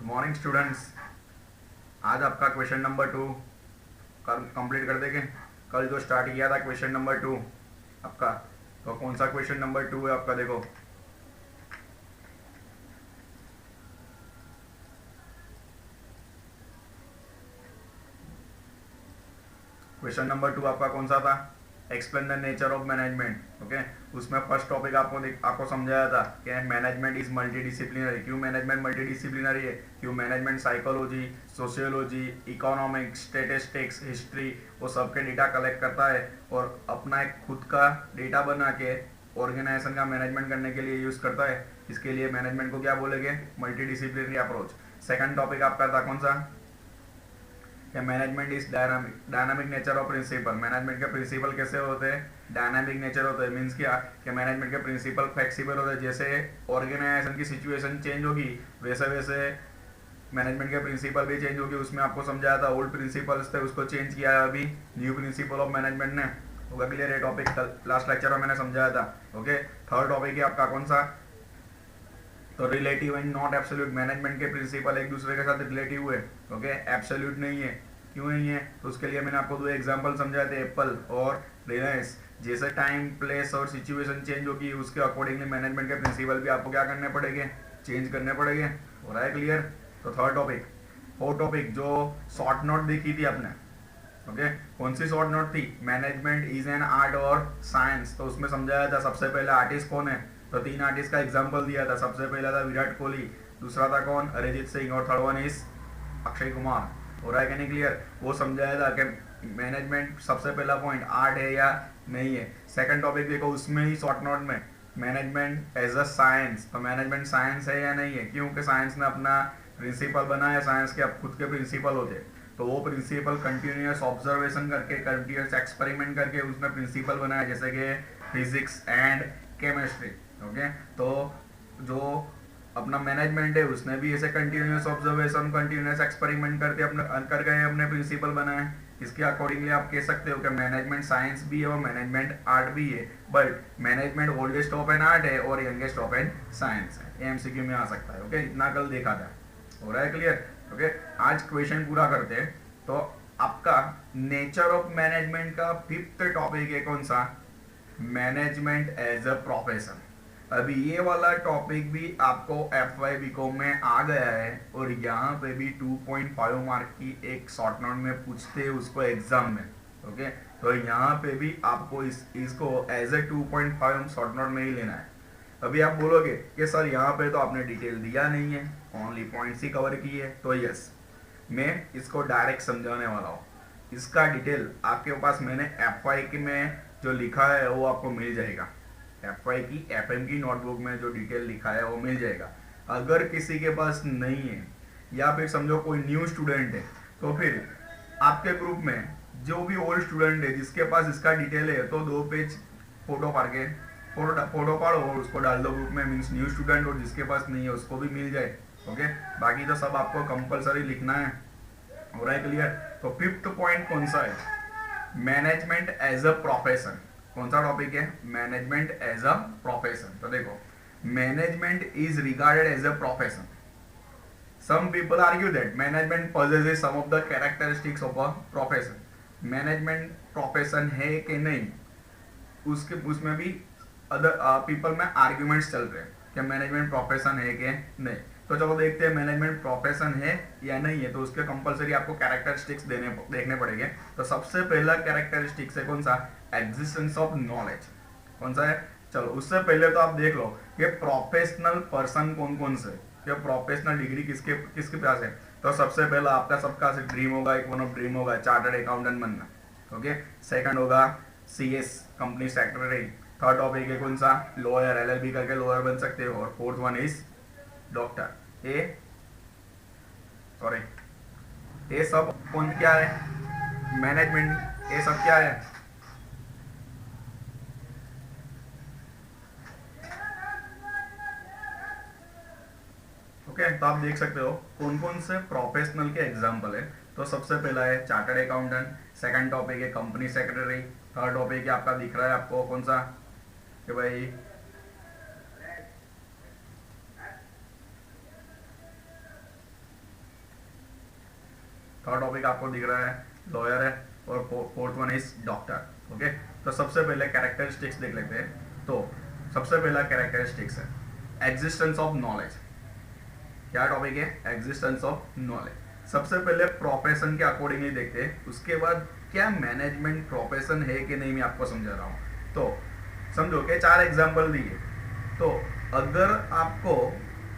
Morning students. आज आपका question number 2 कल कंप्लीट कर देंगे। कल जो स्टार्ट किया था क्वेश्चन नंबर 2 आपका, तो कौन सा क्वेश्चन नंबर 2 है आपका? देखो, क्वेश्चन नंबर 2 आपका कौन सा था? Explain the nature of management. Okay, उसमें फर्स्ट टॉपिक आपको समझाया था कि मैनेजमेंट इज मल्टी डिसिप्लिनरी। क्यों मैनेजमेंट मल्टी डिसिप्लिनरी है? क्यों management psychology, sociology, economics, statistics, history, वो सबके डेटा कलेक्ट करता है और अपना एक खुद का डेटा बना के ऑर्गेनाइजेशन का मैनेजमेंट करने के लिए यूज करता है। इसके लिए मैनेजमेंट को क्या बोलेंगे? Multi disciplinary approach. Second topic आपका था कौन सा? Management is dynamic. Dynamic nature of principle. Management के प्रिंसिपल कैसे होते हैं? डायनामिक नेचर होते हैं। मीन्स क्या कि मैनेजमेंट के प्रिंसिपल फ्लेक्सिबल होते हैं। जैसे ऑर्गेनाइजेशन की सिचुएशन चेंज होगी वैसे वैसे मैनेजमेंट के प्रिंसिपल भी चेंज होगी। उसमें आपको समझाया था ओल्ड प्रिंसिपल्स थे, उसको चेंज किया है अभी न्यू प्रिंसिपल ऑफ मैनेजमेंट ने। होगा क्लियर? ये टॉपिक लास्ट लेक्चर में मैंने समझाया था। ओके, थर्ड टॉपिक है आपका कौन सा? तो relative and not absolute. Management के प्रिंसिपल एक दूसरे के साथ रिलेटिव है, ओके, एब्सोल्यूट नहीं है। क्यों नहीं है? तो उसके लिए मैंने आपको दो एग्जांपल समझाए थे, एप्पल और रिलायंस। जैसे टाइम, प्लेस और सिचुएशन चेंज होगी उसके अकॉर्डिंगली मैनेजमेंट के प्रिंसिपल भी आपको क्या करने पड़ेंगे? चेंज करने पड़ेंगे। हो रहा है क्लियर? तो थर्ड टॉपिक। फोर्थ टॉपिक जो शॉर्ट नोट देखी थी आपने, ओके, कौन सी शॉर्ट नोट थी? मैनेजमेंट इज एन आर्ट और साइंस। तो उसमें समझाया था सबसे पहले आर्टिस्ट कौन है, तो तीन आर्टिस्ट का एग्जांपल दिया था। सबसे पहला था विराट कोहली, दूसरा था कौन? अरिजीत सिंह, और third one is Akshay Kumar. हो रहा है कि नहीं क्लियर? वो समझाया था कि मैनेजमेंट सबसे पहला पॉइंट आर्ट है या नहीं है। सेकंड टॉपिक देखो उसमें ही शॉर्ट नोट में, मैनेजमेंट एज अ साइंस। तो मैनेजमेंट साइंस है या नहीं है? क्योंकि साइंस ने अपना प्रिंसिपल बनाया, साइंस के अब खुद के प्रिंसिपल होते, तो वो प्रिंसिपल कंटिन्यूस ऑब्जर्वेशन करके, कंटिन्यूस एक्सपेरिमेंट करके उसने प्रिंसिपल बनाया, जैसे कि फिजिक्स एंड केमिस्ट्री। ओके, तो जो अपना मैनेजमेंट है उसने भी ऐसे कंटिन्यूस ऑब्जर्वेशन, कंटिन्यूस एक्सपेरिमेंट करके अपने प्रिंसिपल बनाए। इसके अकॉर्डिंगली आप कह सकते हो कि मैनेजमेंट साइंस भी है और मैनेजमेंट आर्ट भी है, but management oldest of an art है और यंगेस्ट ऑफ एन साइंस है। एमसीक्यू में आ सकता है। ओके, इतना कल देखा था। हो रहा है क्लियर? ओके, आज क्वेश्चन पूरा करते हैं। तो आपका नेचर ऑफ मैनेजमेंट का फिफ्थ टॉपिक है कौन सा? Management as a profession. अभी ये वाला टॉपिक भी आपको FY BCom में आ गया है और यहाँ पे भी 2.5 मार्क की एक शॉर्ट नोट में पूछते हैं उसको एग्जाम में। ओके, तो यहाँ पे भी आपको इसको एज ए 2.5 शॉर्ट नोट में ही लेना है। अभी आप बोलोगे कि सर यहाँ पे तो आपने डिटेल दिया नहीं है, ओनली पॉइंट्स ही कवर की है। तो यस, मैं इसको डायरेक्ट समझाने वाला हूँ। इसका डिटेल आपके पास मैंने FY के में जो लिखा है वो आपको मिल जाएगा। FY की FM की नोटबुक में जो डिटेल लिखा है वो मिल जाएगा। अगर किसी के पास नहीं है या फिर समझो कोई न्यू स्टूडेंट है, तो फिर आपके ग्रुप में जो भी ओल्ड स्टूडेंट है जिसके पास इसका डिटेल है, तो 2 पेज फोटो पाड़ के फोटो पाड़ो और उसको डाल दो ग्रुप में। मीन्स न्यू स्टूडेंट और जिसके पास नहीं है उसको भी मिल जाए। ओके, बाकी तो सब आपको कंपलसरी लिखना है। हो रहा है क्लियर? तो फिफ्थ पॉइंट कौन सा है? Management as a profession. कौन सा टॉपिक है? Management as a profession. तो देखो, management is regarded as a profession. Some people argue that management possesses some of the characteristics of a profession. Management profession है कि नहीं, उसके उसमें भी अदर पीपल में आर्ग्यूमेंट्स चल रहे हैं कि मैनेजमेंट प्रोफेशन है कि नहीं। तो चलो देखते हैं मैनेजमेंट प्रोफेशन है या नहीं है। तो उसके कंपलसरी आपको कैरेक्टरिस्टिक्स देखने पड़ेंगे। तो सबसे पहला कैरेक्टरिस्टिक्स है कौन सा? Existence of knowledge. कौन सा है? चलो उससे पहले तो आप देख लो कि प्रोफेशनल पर्सन कौन कौन से, कि प्रोफेशनल डिग्री किसके किसके पास है। तो सबसे पहला आपका सबका ड्रीम होगा, एक वन ऑफ ड्रीम होगा चार्टर्ड अकाउंटेंट बनना। ओके, सेकंड होगा CS company secretary. Third topic है कौन सा? लॉयर, LLB करके लॉयर बन सकते हो। और फोर्थ वन इज डॉक्टर। ये सब कौन क्या है? मैनेजमेंट। ये सब क्या है? ओके, तो आप देख सकते हो कौन कौन से प्रोफेशनल के एग्जाम्पल है। तो सबसे पहला है चार्टर्ड अकाउंटेंट, सेकंड टॉपिक है कंपनी सेक्रेटरी, थर्ड टॉपिक है आपका दिख रहा है आपको कौन सा कि भाई थर्ड टॉपिक आपको दिख रहा है लॉयर है, और fourth one is doctor. Okay, तो सबसे पहले कैरेक्टरिस्टिक्स देख लेते हैं। तो सबसे पहला कैरेक्टरिस्टिक्स है एग्जिस्टेंस ऑफ नॉलेज। क्या टॉपिक है? Existence of knowledge. सबसे पहले प्रोफेशन के अकॉर्डिंगली देखते हैं, उसके बाद क्या मैनेजमेंट प्रोफेशन है कि नहीं मैं आपको समझा रहा हूँ। तो समझो कि 4 एग्जाम्पल दिए। तो अगर आपको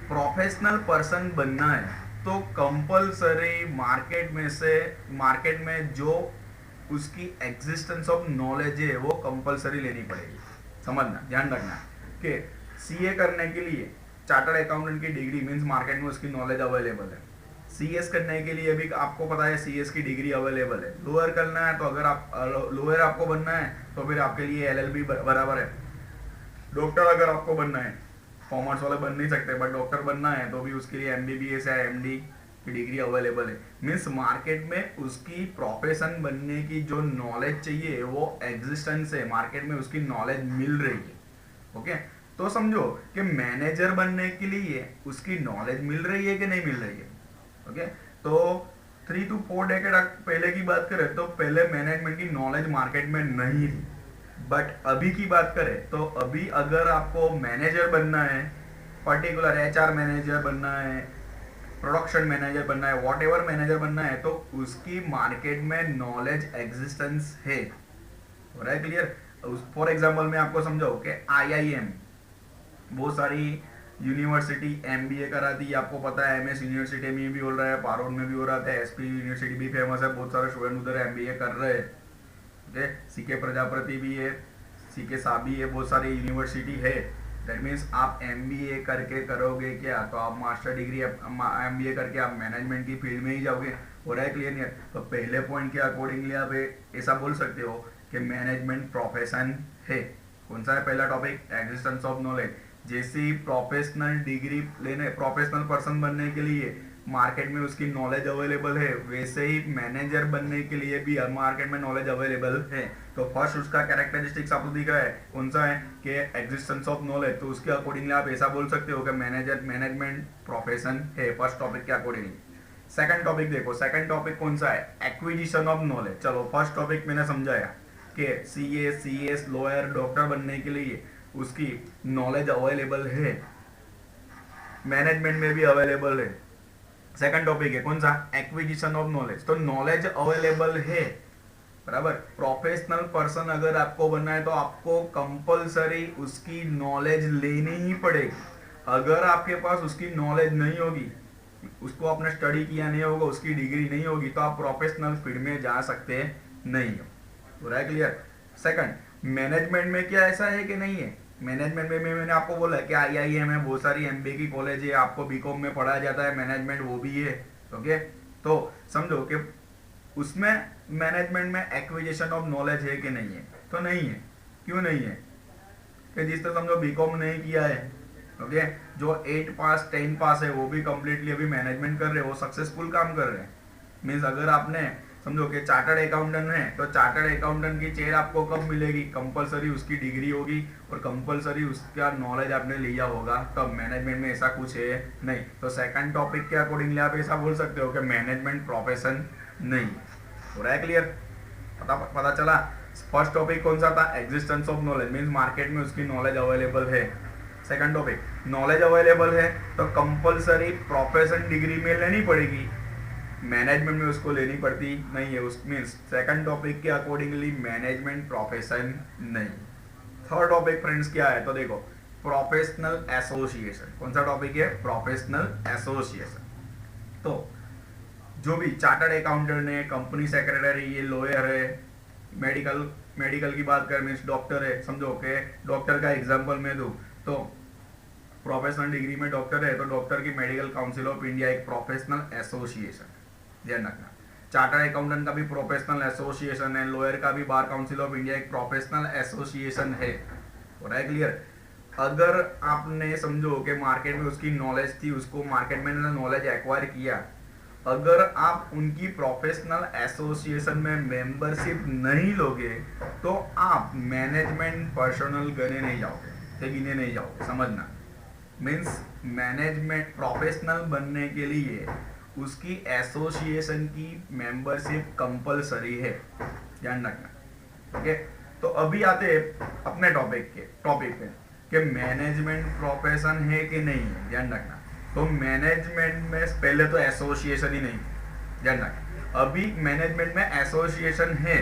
प्रोफेशनल पर्सन बनना है तो कंपलसरी मार्केट में जो उसकी एग्जिस्टेंस ऑफ नॉलेज है वो कंपलसरी लेनी पड़ेगी। समझना, ध्यान रखना कि सीए करने के लिए चार्टर्ड अकाउंटेंट की डिग्री मींस मार्केट में उसकी नॉलेज अवेलेबल है। सीएस करने के लिए भी आपको पता है सीएस की डिग्री अवेलेबल है। लोअर करना है तो अगर आप लोअर आपको बनना है तो फिर आपके लिए एलएलबी बराबर है। डॉक्टर अगर आपको बनना है, कॉमर्स वाले बन नहीं सकते बट डॉक्टर बनना है तो भी उसके लिए एमबीबीएस या एमडी की डिग्री अवेलेबल है। मीन्स मार्केट में उसकी प्रोफेशन बनने की जो नॉलेज चाहिए वो एग्जिस्टेंस है, मार्केट में उसकी नॉलेज मिल रही है। ओके, तो समझो कि मैनेजर बनने के लिए उसकी नॉलेज मिल रही है कि नहीं मिल रही है। ओके, तो 3 to 4 डेकेड पहले की बात करें तो पहले मैनेजमेंट की नॉलेज मार्केट में नहीं थी, बट अभी की बात करें तो अभी अगर आपको मैनेजर बनना है, पर्टिकुलर एचआर मैनेजर बनना है, प्रोडक्शन मैनेजर बनना है, वॉट एवर मैनेजर बनना है, तो उसकी मार्केट में नॉलेज एग्जिस्टेंस है। हो रहा है क्लियर? फॉर एग्जाम्पल मैं आपको समझाऊं कि IIM बहुत सारी यूनिवर्सिटी एमबीए कराती है, आपको पता है एमएस यूनिवर्सिटी में भी हो रहा है, पारोल में भी हो रहा है, एसपी यूनिवर्सिटी भी फेमस है, बहुत सारे स्टूडेंट उधर एमबीए कर रहे हैं। ओके, सीके प्रजापति भी है, सीके साबी है, बहुत सारी यूनिवर्सिटी है। दैट मीन्स आप एमबीए करके करोगे क्या तो आप मास्टर डिग्री एमबीए करके आप मैनेजमेंट की फील्ड में ही जाओगे। हो रहा है क्लियर नहीं? तो पहले पॉइंट के अकॉर्डिंगली आप ऐसा बोल सकते हो कि मैनेजमेंट प्रोफेशन है। कौन सा है पहला टॉपिक? Existence of knowledge. जैसी प्रोफेशनल डिग्री लेने, प्रोफेशनल पर्सन बनने के लिए मार्केट में उसकी नॉलेज अवेलेबल है, वैसे ही मैनेजर बनने के लिए भी मार्केट में नॉलेज अवेलेबल है। तो फर्स्ट उसका कैरेक्टरिस्टिक्स आपको दिख रहा है, कौन सा है कि एग्जिस्टेंस ऑफ नॉलेज। तो उसके अकॉर्डिंगली आप ऐसा बोल सकते हो कि मैनेजमेंट प्रोफेशन है फर्स्ट टॉपिक के अकॉर्डिंगली। सेकंड टॉपिक देखो, सेकंड टॉपिक कौन सा है? Acquisition of knowledge. चलो फर्स्ट टॉपिक मैंने समझाया कि सीए, सीएस, लॉयर, डॉक्टर बनने के लिए उसकी नॉलेज अवेलेबल है, मैनेजमेंट में भी अवेलेबल है। सेकंड टॉपिक है कौन सा? Acquisition of knowledge. तो नॉलेज अवेलेबल है, बराबर। प्रोफेशनल पर्सन अगर आपको बनना है तो आपको कंपलसरी उसकी नॉलेज लेनी ही पड़ेगी। अगर आपके पास उसकी नॉलेज नहीं होगी, उसको आपने स्टडी किया नहीं होगा, उसकी डिग्री नहीं होगी, तो आप प्रोफेशनल फील्ड में जा सकते नहीं हो। पूरा है क्लियर? सेकंड, मैनेजमेंट में क्या ऐसा है कि नहीं है? मैनेजमेंट में मैंने आपको बोला कि IIM है, बहुत सारी एमबीए की कॉलेज है, आपको बीकॉम में पढ़ाया जाता है मैनेजमेंट, वो भी है। ओके, तो समझो कि उसमें मैनेजमेंट में एक्विजिशन ऑफ नॉलेज है कि नहीं है? तो नहीं है। क्यों नहीं है? कि जिस तरह समझो बीकॉम नहीं किया है, ओके, जो 8 पास 10 पास है वो भी कंप्लीटली अभी मैनेजमेंट कर रहे हैं, वो सक्सेसफुल काम कर रहे हैं। मीन्स अगर आपने समझो कि चार्टर्ड अकाउंटेंट है तो चार्टर्ड अकाउंटेंट की चेयर आपको कब मिलेगी? कंपलसरी उसकी डिग्री होगी और कंपलसरी उसका नॉलेज आपने लिया होगा, तब मैनेजमेंट में ऐसा कुछ है नहीं। तो सेकंड टॉपिक के अकॉर्डिंगली आप ऐसा बोल सकते हो कि मैनेजमेंट प्रोफेशन नहीं। हो रहा है क्लियर? पता चला? फर्स्ट टॉपिक कौन सा था? Existence of knowledge, means market में उसकी नॉलेज अवेलेबल है। सेकंड टॉपिक, नॉलेज अवेलेबल है तो कंपलसरी प्रोफेशन डिग्री में लेनी पड़ेगी, मैनेजमेंट में उसको लेनी पड़ती नहीं है। उस मीन्स सेकंड टॉपिक के अकॉर्डिंगली मैनेजमेंट प्रोफेशन नहीं। थर्ड टॉपिक फ्रेंड्स क्या है? तो देखो, प्रोफेशनल एसोसिएशन। कौन सा टॉपिक है? Professional association. तो जो भी चार्टर्ड अकाउंटेंट है, कंपनी सेक्रेटरी, ये लॉयर है, मेडिकल की बात करें मीन्स डॉक्टर है, समझो कि डॉक्टर का एग्जाम्पल मैं दूं तो प्रोफेशनल डिग्री में डॉक्टर है तो डॉक्टर की मेडिकल काउंसिल ऑफ इंडिया एक प्रोफेशनल एसोसिएशन, ध्यान रखना। चार्टर्ड अकाउंटेंट का भी प्रोफेशनल एसोसिएशन है, लॉयर का भी बार काउंसिल ऑफ इंडिया एक प्रोफेशनल एसोसिएशन है। हो रहा है क्लियर? अगर आपने समझो कि मार्केट में उसकी नॉलेज थी, उसको मार्केट में नॉलेज एक्वायर किया, अगर आप उनकी प्रोफेशनल एसोसिएशन में मेंबरशिप नहीं लोगे तो आप मैनेजमेंट पर्सनल गिने नहीं जाओगे, समझना। मीन्स मैनेजमेंट प्रोफेशनल बनने के लिए उसकी एसोसिएशन की मेंबरशिप कंपलसरी है, ध्यान रखना। ओके, तो अभी आते अपने टॉपिक पे कि मैनेजमेंट प्रोफेशन है कि नहीं है, ध्यान रखना। तो मैनेजमेंट में पहले तो एसोसिएशन ही नहीं, ध्यान रखना। अभी मैनेजमेंट में एसोसिएशन है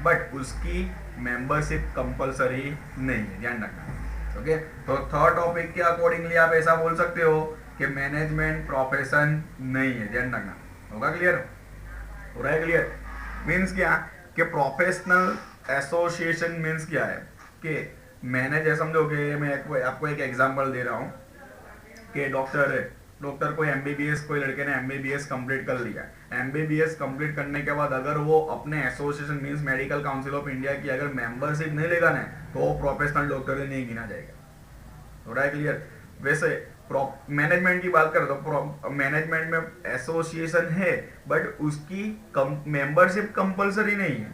बट उसकी मेंबरशिप कंपलसरी नहीं है, ध्यान रखना। ओके, तो थर्ड टॉपिक के अकॉर्डिंगली आप ऐसा बोल सकते हो कि मैनेजमेंट प्रोफेशन नहीं है, ध्यान रखना। होगा क्लियर? हो रहा है क्लियर? मीन्स क्या कि प्रोफेशनल एसोसिएशन मीन्स क्या है कि मैनेजर, समझो कि मैं आपको एक एग्जांपल दे रहा हूँ कि डॉक्टर कोई एमबीबीएस, कोई लड़के ने एमबीबीएस कंप्लीट कर लिया। एमबीबीएस कंप्लीट करने के बाद अगर वो अपने association means medical council of India की अगर मेंबरशिप नहीं लेगा ना तो वो प्रोफेशनल डॉक्टर ही नहीं गिना जाएगा। हो रहा है क्लियर? वैसे मैनेजमेंट की बात करें तो मैनेजमेंट में एसोसिएशन है बट उसकी मेंबरशिप कंपलसरी नहीं है।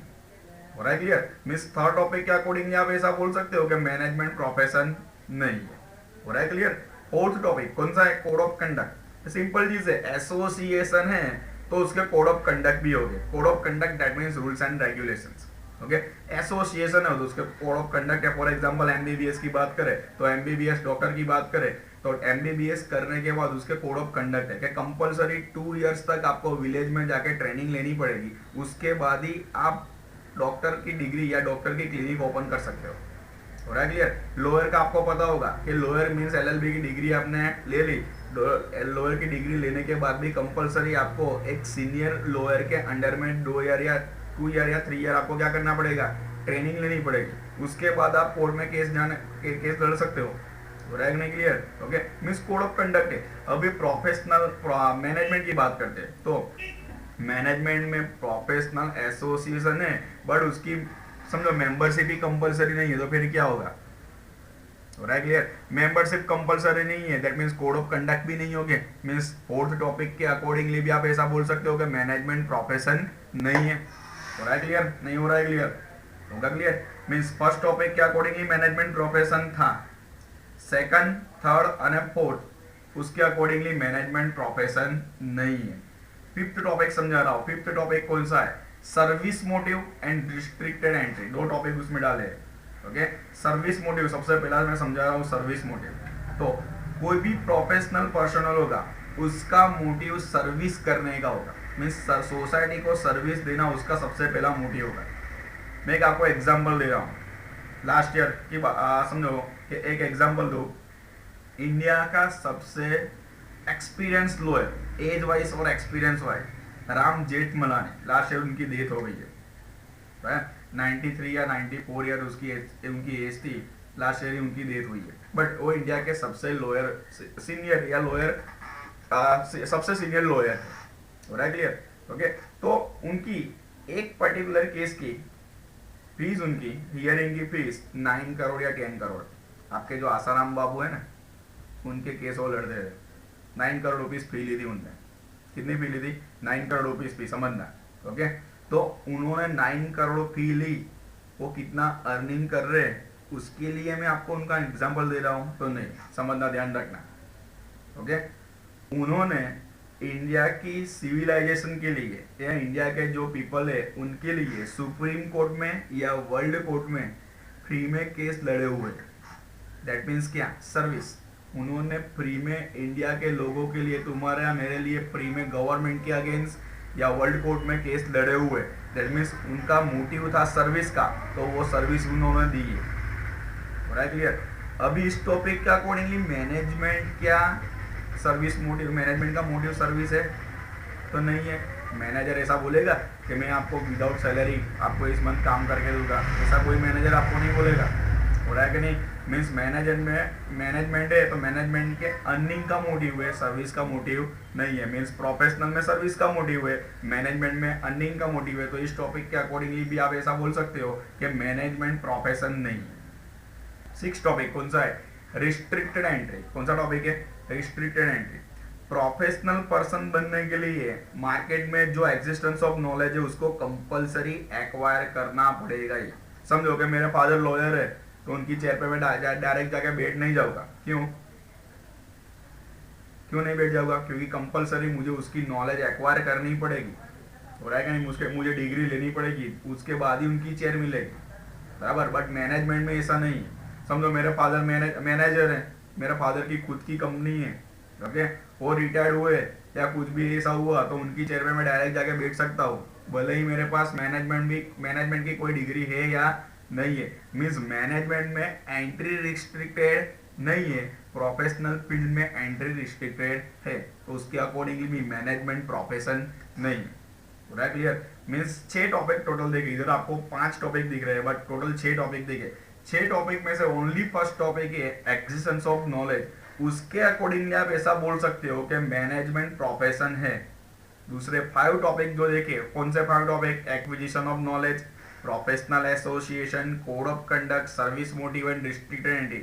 हो रहा है क्लियर? मींस थर्ड टॉपिक के अकॉर्डिंग आप ऐसा बोल सकते हो कि मैनेजमेंट प्रोफेशन नहीं है। हो रहा है क्लियर? फोर्थ टॉपिक कौन सा है? Code of conduct. सिंपल चीज है, एसोसिएशन है तो उसके कोड ऑफ कंडक्ट भी होंगे। Code of conduct that means rules and regulations. Okay, association है तो उसके कोड ऑफ कंडक्ट है। फॉर एग्जांपल एमबीबीएस की बात करें तो एमबीबीएस डॉक्टर की बात करें तो एमबीबीएस करने के बाद उसके कोड ऑफ कंडक्ट है कि कंपलसरी 2 इयर्स तक आपको विलेज में जाके ट्रेनिंग लेनी पड़ेगी, उसके बाद ही आप डॉक्टर की डिग्री या डॉक्टर की क्लिनिक ओपन कर सकते हो। हो रहा है क्लियर? लोअर का आपको पता होगा कि लोअर मींस एलएलबी की डिग्री आपने ले ली, लोअर की डिग्री लेने के बाद भी कंपलसरी आपको एक सीनियर लोअर के अंडर में 2 ईयर या 2 ईयर या 3 ईयर आपको क्या करना पड़ेगा? ट्रेनिंग लेनी पड़ेगी। उसके बाद आप कोर्ट में केस लड़ सकते हो। हो रहा है नहीं clear? Okay, means code of conduct है। अभी प्रोफेशनल मैनेजमेंट की बात करते हैं तो मैनेजमेंट में प्रोफेशनल एसोसिएशन है बट उसकी समझो मेंबरशिप ही कंपलसरी नहीं है तो फिर क्या होगा? हो रहा है क्लियर? मेंबरशिप कंपलसरी नहीं है that means code of conduct भी नहीं होगे। मींस फोर्थ टॉपिक के अकॉर्डिंगली भी आप ऐसा बोल सकते हो कि मैनेजमेंट प्रोफेशन नहीं है। हो रहा है क्लियर? नहीं हो रहा है क्लियर? होगा क्लियर? मींस फर्स्ट टॉपिक के अकॉर्डिंगली मैनेजमेंट प्रोफेशन था, सेकंड, थर्ड और फोर्थ उसके अकॉर्डिंगली मैनेजमेंट प्रोफेशन नहीं है। फिफ्थ टॉपिक समझा रहा हूं। फिफ्थ टॉपिक कौन सा है? Service motive and restricted entry. 2 topic उसमें डाले। ओके, सर्विस मोटिव सबसे पहला मैं समझा रहा हूँ। सर्विस मोटिव तो कोई भी प्रोफेशनल पर्सनल होगा उसका मोटिव सर्विस करने का होगा, मीन्स सोसाइटी को सर्विस देना उसका सबसे पहला मोटिव होगा। मैं एक आपको एग्जांपल दे रहा हूँ लास्ट ईयर की समझो कि एक एग्जांपल दो। इंडिया का सबसे एक्सपीरियंस लॉयर एज वाइज और experience wise Ram Jethmalani, last year उनकी डेथ हो गई है। 93 या 94 ईयर उनकी एज थी, लास्ट ईयर उनकी डेथ हुई है। बट वो इंडिया के सबसे लॉयर सीनियर या लॉयर सबसे सीनियर लॉयर है। हो रहा है क्लियर? ओके, तो उनकी एक पर्टिकुलर केस की फीस, उनकी हियरिंग की फीस 9 करोड़ या 10 करोड़। आपके जो आसाराम बाबू है ना उनके केस वो लड़ते थे, 9 करोड़ रुपीज फी ली थी उनने। कितनी फी ली थी? 9 करोड़ रुपीज फी, समझना। ओके, तो उन्होंने 9 करोड़ फी ली, वो कितना अर्निंग कर रहे हैं उसके लिए मैं आपको उनका एग्जांपल दे रहा हूं तो नहीं, समझना, ध्यान रखना। ओके, उन्होंने इंडिया की सिविलाइजेशन के लिए या इंडिया के जो पीपल है उनके लिए सुप्रीम कोर्ट में या वर्ल्ड कोर्ट में फ्री में केस लड़े हुए। दैट मीन्स क्या? सर्विस। उन्होंने फ्री में इंडिया के लोगों के लिए, तुम्हारे या मेरे लिए फ्री में गवर्नमेंट के अगेंस्ट या वर्ल्ड कोर्ट में केस लड़े हुए। दैट मीन्स उनका मोटिव था सर्विस का, तो वो सर्विस उन्होंने दी है। हो रहा है क्लियर? अभी इस टॉपिक के अकॉर्डिंगली मैनेजमेंट क्या सर्विस मोटिव, मैनेजमेंट का मोटिव सर्विस है तो नहीं है। मैनेजर ऐसा बोलेगा कि मैं आपको विदाउट सैलरी आपको इस मंथ काम करके दूंगा, ऐसा कोई मैनेजर आपको नहीं बोलेगा। हो रहा है कि नहीं? मीन्स मैनेजमेंट है तो मैनेजमेंट के अर्निंग का मोटिव है, सर्विस का मोटिव नहीं है। मीन्स प्रोफेशनल में सर्विस का मोटिव है, मैनेजमेंट में अर्निंग का मोटिव है। तो इस टॉपिक के अकॉर्डिंगली भी आप ऐसा बोल सकते हो कि मैनेजमेंट प्रोफेशन नहीं है। 6 टॉपिक कौन सा है? Restricted entry. कौन सा टॉपिक है? Restricted entry. प्रोफेशनल पर्सन बनने के लिए मार्केट में जो एग्जिस्टेंस ऑफ नॉलेज है उसको कंपलसरी एक्वायर करना पड़ेगा। ये समझो कि मेरे फादर लॉयर है तो उनकी चेयर पे मैं डायरेक्ट जाके बैठ नहीं जाऊंगा। क्यों? क्यों नहीं बैठ जाऊंगा? क्योंकि कंपलसरी मुझे उसकी नॉलेज एक्वायर करनी पड़ेगी, हो रहा है कि नहीं? मुझे डिग्री लेनी पड़ेगी, उसके बाद ही उनकी चेयर मिलेगी, बराबर। बट मैनेजमेंट में ऐसा नहीं है। समझो मेरे फादर मैनेजर है, मेरे फादर की खुद की कंपनी है, ओके, वो रिटायर्ड हुए या कुछ भी ऐसा हुआ तो उनकी चेयर पे मैं डायरेक्ट जाके बैठ सकता हूँ, भले ही मेरे पास मैनेजमेंट की कोई डिग्री है या नहीं है। मीन्स मैनेजमेंट में एंट्री रिस्ट्रिक्टेड नहीं है, प्रोफेशनल फील्ड में एंट्री रिस्ट्रिक्टेड है, तो उसके अकॉर्डिंगली भी मैनेजमेंट प्रोफेशन नहीं है। पूरा क्लियर? मीन्स 6 टॉपिक टोटल देखे, इधर आपको 5 टॉपिक दिख रहे हैं बट टोटल 6 टॉपिक देखे। 6 टॉपिक में से ओनली फर्स्ट टॉपिक है एक्जिस्टेंस ऑफ नॉलेज, उसके अकॉर्डिंगली आप ऐसा बोल सकते हो कि मैनेजमेंट प्रोफेशन है। दूसरे 5 टॉपिक जो देखे, कौन से 5 topic? Acquisition of knowledge, professional association, code of conduct, service motive and restricted.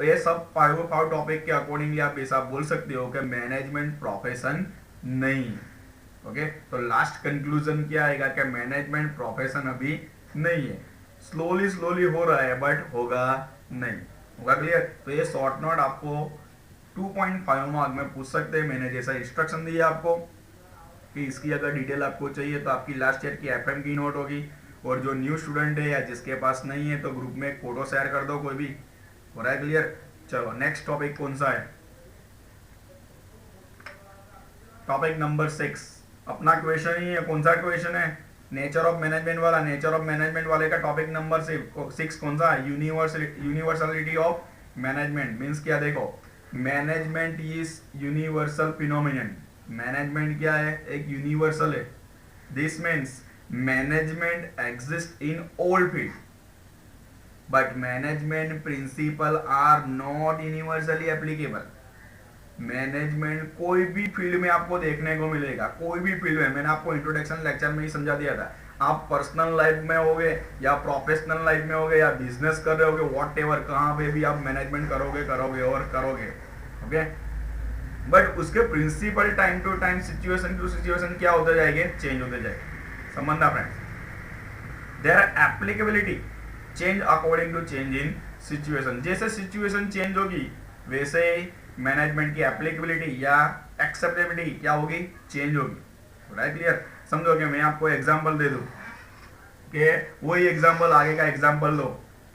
ये सब 5 टॉपिक के अकॉर्डिंगली आप ऐसा बोल सकते हो कि मैनेजमेंट प्रोफेशन नहीं। ओके, तो लास्ट कंक्लूजन क्या आएगा कि मैनेजमेंट प्रोफेशन अभी नहीं है, स्लोली हो रहा है बट होगा नहीं। होगा क्लियर? तो ये शॉर्ट नोट आपको 2.5 मार्क में पूछ सकते हैं। मैंने जैसा इंस्ट्रक्शन दिया आपको कि इसकी अगर डिटेल आपको चाहिए तो आपकी लास्ट ईयर की एफएम की नोट होगी, और जो न्यू स्टूडेंट है या जिसके पास नहीं है तो ग्रुप में एक फोटो शेयर कर दो कोई भी। हो रहा है क्लियर? चलो नेक्स्ट टॉपिक कौन सा है? टॉपिक नंबर 6 अपना क्वेश्चन ही है। कौन सा क्वेश्चन है? नेचर ऑफ मैनेजमेंट वाला। नेचर ऑफ मैनेजमेंट वाले का टॉपिक नंबर 6 कौन सा है? Universality of management. मीन्स क्या? देखो, management is universal phenomenon. Management क्या है? एक यूनिवर्सल है। This means management exist in all field but management principle are not universally applicable. Management कोई भी फील्ड में आपको देखने को मिलेगा, कोई भी फील्ड में। मैंने आपको इंट्रोडक्शन लेक्चर में ही समझा दिया था। आप पर्सनल लाइफ में होगे या प्रोफेशनल लाइफ में होगे या बिजनेस कर रहे होगे, व्हाटएवर, कहां पे भी आप मैनेजमेंट करोगे और करोगे, ओके। बट उसके principle time to time, situation to situation क्या होते जाएंगे? चेंज होते जाएंगे। समझना friends, their applicability change according to change in situation. जैसे सिचुएशन चेंज होगी वैसे ही मैनेजमेंट की एप्लीकेबिलिटी या एक्सेप्टेबिलिटी क्या होगी? चेंज होगी। राइट? क्लियर? समझो कि मैं आपको एग्जांपल दे दूं कि वही एग्जांपल, आगे का एग्जांपल लो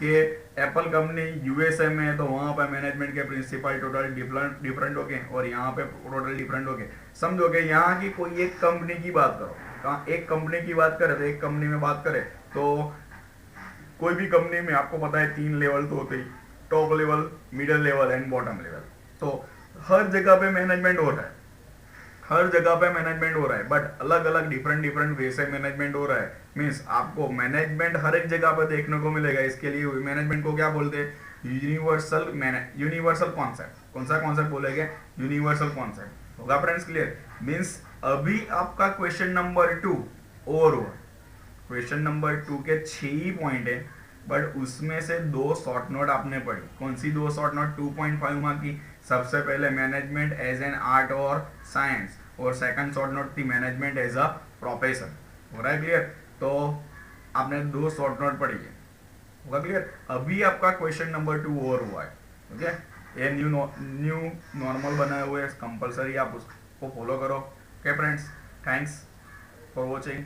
कि एप्पल कंपनी यूएसए में है तो वहां पर मैनेजमेंट के प्रिंसिपल टोटल डिफरेंट हो गए और यहाँ पे टोटल डिफरेंट हो गए। समझो कि यहाँ की कोई एक कंपनी की बात करो, कहाँ एक कंपनी की बात करें तो एक कंपनी में बात करें तो कोई भी कंपनी में आपको पता है 3 लेवल तो होते ही, top level, middle level and bottom level. तो हर जगह पे मैनेजमेंट हो रहा है, हर जगह पे मैनेजमेंट हो रहा है, बट अलग अलग डिफरेंट वे से मैनेजमेंट हो रहा है। मीन्स आपको मैनेजमेंट हर एक जगह पे देखने को मिलेगा। इसके लिए मैनेजमेंट को क्या बोलते हैं? Universal concept. कौन सा कॉन्सेप्ट बोलेंगे? Universal concept. होगा फ्रेंड्स? क्लियर? मीन्स अभी आपका क्वेश्चन नंबर 2 और क्वेश्चन नंबर 2 के 6 ही पॉइंट है, बट उसमें से 2 शॉर्ट नोट आपने पढ़ी। कौन सी 2 शॉर्ट नोट? 2.5 मार्क की। सबसे पहले मैनेजमेंट एज एन आर्ट और साइंस, और सेकंड शॉर्ट नोट थी मैनेजमेंट एज अ प्रोफेशन। हो रहा है क्लियर? तो आपने 2 शॉर्ट नोट पढ़ी है। होगा क्लियर? अभी आपका क्वेश्चन नंबर 2 और हुआ है, ओके। ये न्यू नॉर्मल बनाए हुए कंपलसरी, आप उसको फॉलो करो। Okay friends, thanks for watching.